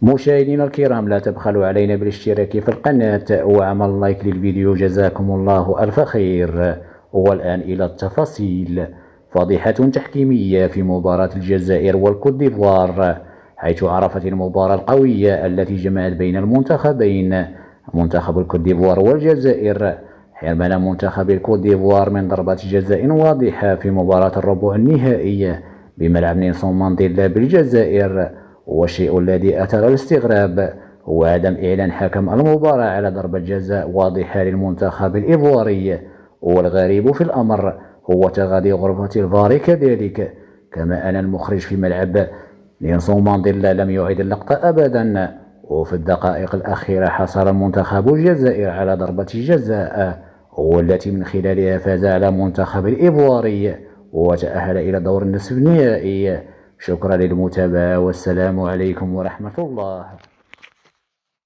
مشاهدينا الكرام، لا تبخلوا علينا بالاشتراك في القناة وعمل لايك للفيديو، جزاكم الله ألف خير. والآن إلى التفاصيل. فضيحة تحكيمية في مباراة الجزائر والكوت ديفوار، حيث عرفت المباراة القوية التي جمعت بين المنتخبين منتخب الكوت ديفوار والجزائر، حرمان منتخب الكوت ديفوار من ضربة جزاء واضحة في مباراة الربع النهائية بملعب نيلسون مانديلا بالجزائر. والشيء الذي أثار الاستغراب هو عدم إعلان حكم المباراة على ضربة جزاء واضحة للمنتخب الإيفواري، والغريب في الأمر هو تغاضي غرفة الفار كذلك، كما أن المخرج في ملعب نيلسون مانديلا لم يعد اللقطة أبدا. وفي الدقائق الأخيرة حصل منتخب الجزائر على ضربة جزاء، والتي من خلالها فاز على منتخب الإيفواري وتأهل إلى دور النصف النهائي. شكرا للمتابعة، والسلام عليكم ورحمة الله.